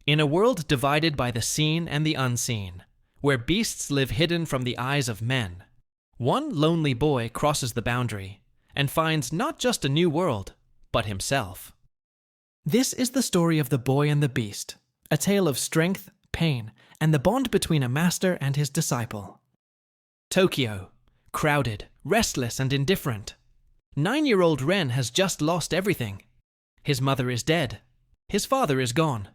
In a world divided by the seen and the unseen, where beasts live hidden from the eyes of men, one lonely boy crosses the boundary and finds not just a new world, but himself. This is the story of the boy and the beast, a tale of strength, pain, and the bond between a master and his disciple. Tokyo, crowded, restless, and indifferent. 9-year-old Ren has just lost everything. His mother is dead. His father is gone.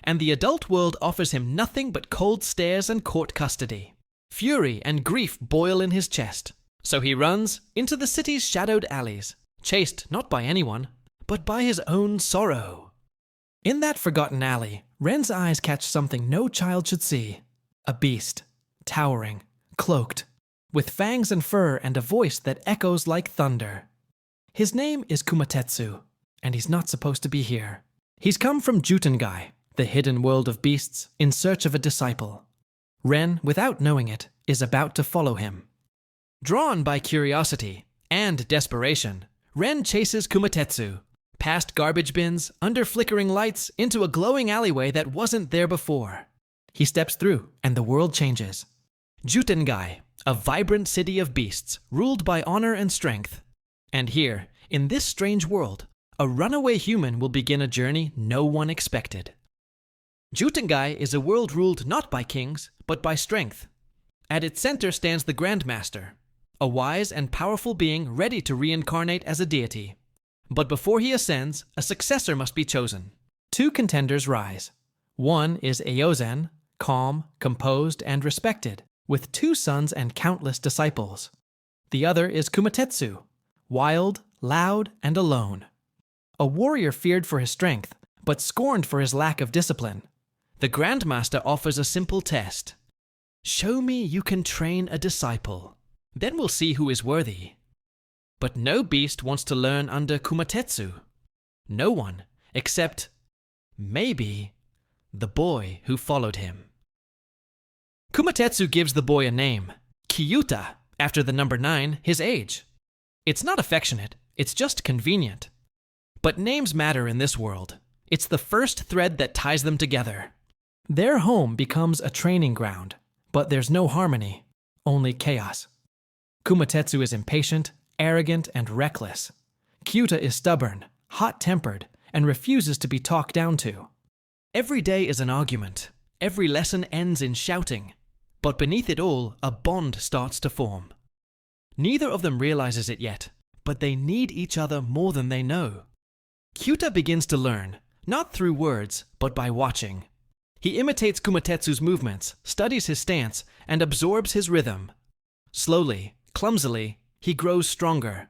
And the adult world offers him nothing but cold stares and court custody. Fury and grief boil in his chest, so he runs into the city's shadowed alleys, chased not by anyone, but by his own sorrow. In that forgotten alley, Ren's eyes catch something no child should see. A beast, towering, cloaked, with fangs and fur and a voice that echoes like thunder. His name is Kumatetsu, and he's not supposed to be here. He's come from JUTENGAI, the hidden world of beasts, in search of a disciple. Ren, without knowing it, is about to follow him. Drawn by curiosity and desperation, Ren chases Kumatetsu, past garbage bins, under flickering lights, into a glowing alleyway that wasn't there before. He steps through, and the world changes. JUTENGAI, a vibrant city of beasts, ruled by honor and strength. And here, in this strange world, a runaway human will begin a journey no one expected. JUTENGAI is a world ruled not by kings, but by strength. At its center stands the Grandmaster, a wise and powerful being ready to reincarnate as a deity. But before he ascends, a successor must be chosen. 2 contenders rise. One is Eozen, calm, composed, and respected, with 2 sons and countless disciples. The other is Kumatetsu, wild, loud, and alone. A warrior feared for his strength, but scorned for his lack of discipline. The Grandmaster offers a simple test. Show me you can train a disciple. Then we'll see who is worthy. But no beast wants to learn under Kumatetsu. No one, except, maybe, the boy who followed him. Kumatetsu gives the boy a name, Kyuta, after the number 9, his age. It's not affectionate, it's just convenient. But names matter in this world. It's the first thread that ties them together. Their home becomes a training ground, but there's no harmony, only chaos. Kumatetsu is impatient, arrogant, and reckless. Kyuta is stubborn, hot-tempered, and refuses to be talked down to. Every day is an argument. Every lesson ends in shouting. But beneath it all, a bond starts to form. Neither of them realizes it yet, but they need each other more than they know. Kyuta begins to learn, not through words, but by watching. He imitates Kumatetsu's movements, studies his stance, and absorbs his rhythm. Slowly, clumsily, he grows stronger.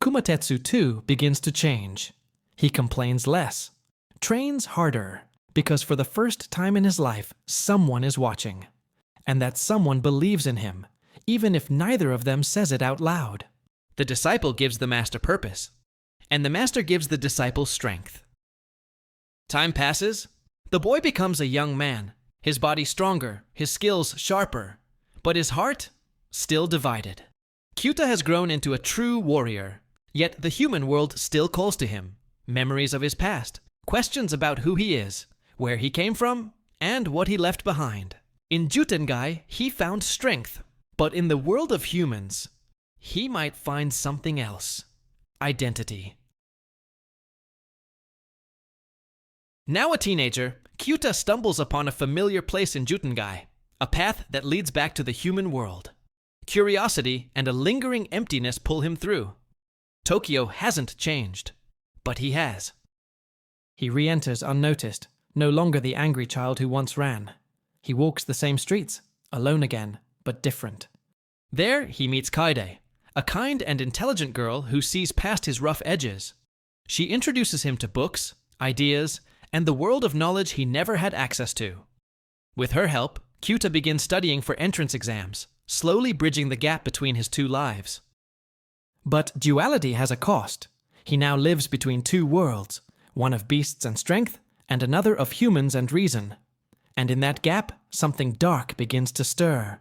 Kumatetsu, too, begins to change. He complains less, trains harder, because for the first time in his life, someone is watching. And that someone believes in him, even if neither of them says it out loud. The disciple gives the master purpose, and the master gives the disciple strength. Time passes. The boy becomes a young man, his body stronger, his skills sharper, but his heart still divided. Kyuta has grown into a true warrior, yet the human world still calls to him. Memories of his past, questions about who he is, where he came from, and what he left behind. In JUTENGAI, he found strength, but in the world of humans, he might find something else. Identity. Now a teenager, Kyuta stumbles upon a familiar place in JUTENGAI, a path that leads back to the human world. Curiosity and a lingering emptiness pull him through. Tokyo hasn't changed, but he has. He re-enters unnoticed, no longer the angry child who once ran. He walks the same streets, alone again, but different. There he meets Kaide, a kind and intelligent girl who sees past his rough edges. She introduces him to books, ideas, and the world of knowledge he never had access to. With her help, Kyuta begins studying for entrance exams, slowly bridging the gap between his 2 lives. But duality has a cost. He now lives between 2 worlds, one of beasts and strength, and another of humans and reason. And in that gap, something dark begins to stir.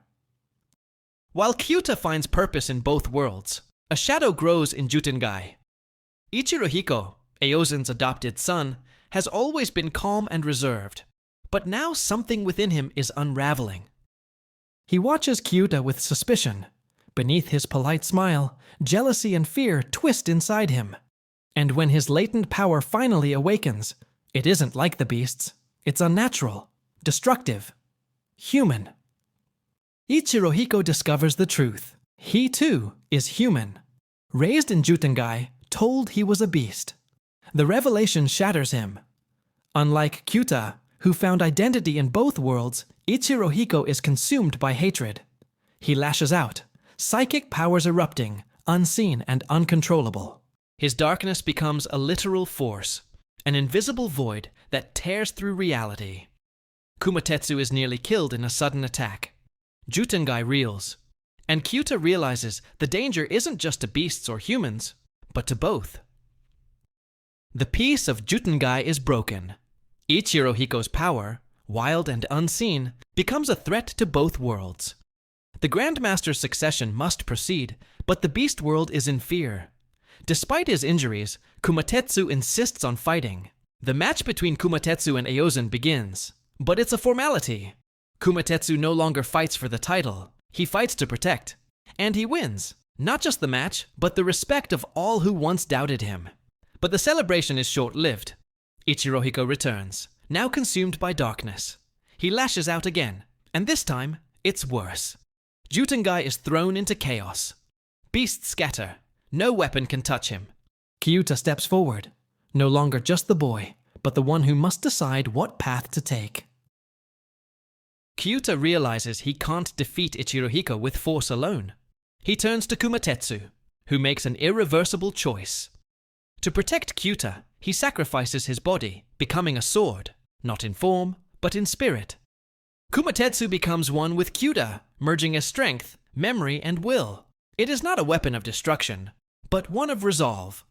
While Kyuta finds purpose in both worlds, a shadow grows in JUTENGAI. ICHIRŌHIKO, Eozen's adopted son, has always been calm and reserved. But now something within him is unraveling. He watches Kyuta with suspicion. Beneath his polite smile, jealousy and fear twist inside him. And when his latent power finally awakens, it isn't like the beasts. It's unnatural, destructive, human. ICHIROHIKO discovers the truth. He too is human. Raised in Jutengai, told he was a beast. The revelation shatters him. Unlike Kyuta, who found identity in both worlds, ICHIROHIKO is consumed by hatred. He lashes out, psychic powers erupting, unseen and uncontrollable. His darkness becomes a literal force, an invisible void that tears through reality. Kumatetsu is nearly killed in a sudden attack. Jutengai reels, and Kyuta realizes the danger isn't just to beasts or humans, but to both. The peace of Jutengai is broken. ICHIROHIKO's power, wild and unseen, becomes a threat to both worlds. The Grandmaster's succession must proceed, but the beast world is in fear. Despite his injuries, Kumatetsu insists on fighting. The match between Kumatetsu and Eozen begins, but it's a formality. Kumatetsu no longer fights for the title, he fights to protect. And he wins, not just the match, but the respect of all who once doubted him. But the celebration is short-lived. ICHIROHIKO returns, now consumed by darkness. He lashes out again, and this time, it's worse. Jutengai is thrown into chaos. Beasts scatter. No weapon can touch him. Kyuta steps forward, no longer just the boy, but the one who must decide what path to take. Kyuta realizes he can't defeat ICHIROHIKO with force alone. He turns to Kumatetsu, who makes an irreversible choice. To protect Kyuta, he sacrifices his body, becoming a sword, not in form, but in spirit. Kumatetsu becomes one with Kyuta, merging as strength, memory, and will. It is not a weapon of destruction, but one of resolve.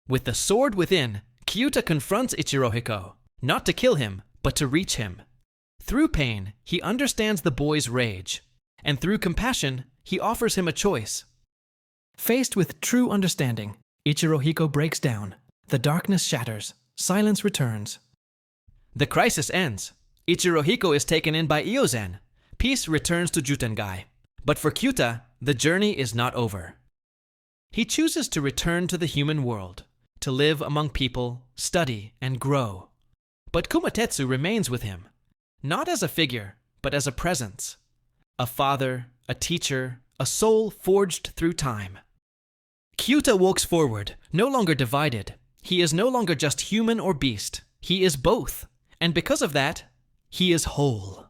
With the sword within, Kyuta confronts ICHIROHIKO, not to kill him, but to reach him. Through pain, he understands the boy's rage, and through compassion, he offers him a choice. Faced with true understanding, ICHIROHIKO breaks down. The darkness shatters. Silence returns. The crisis ends. ICHIROHIKO is taken in by Eozen. Peace returns to Jutengai. But for Kyuta, the journey is not over. He chooses to return to the human world, to live among people, study, and grow. But Kumatetsu remains with him, not as a figure, but as a presence. A father, a teacher, a soul forged through time. Kyuta walks forward, no longer divided. He is no longer just human or beast. He is both. And because of that, he is whole.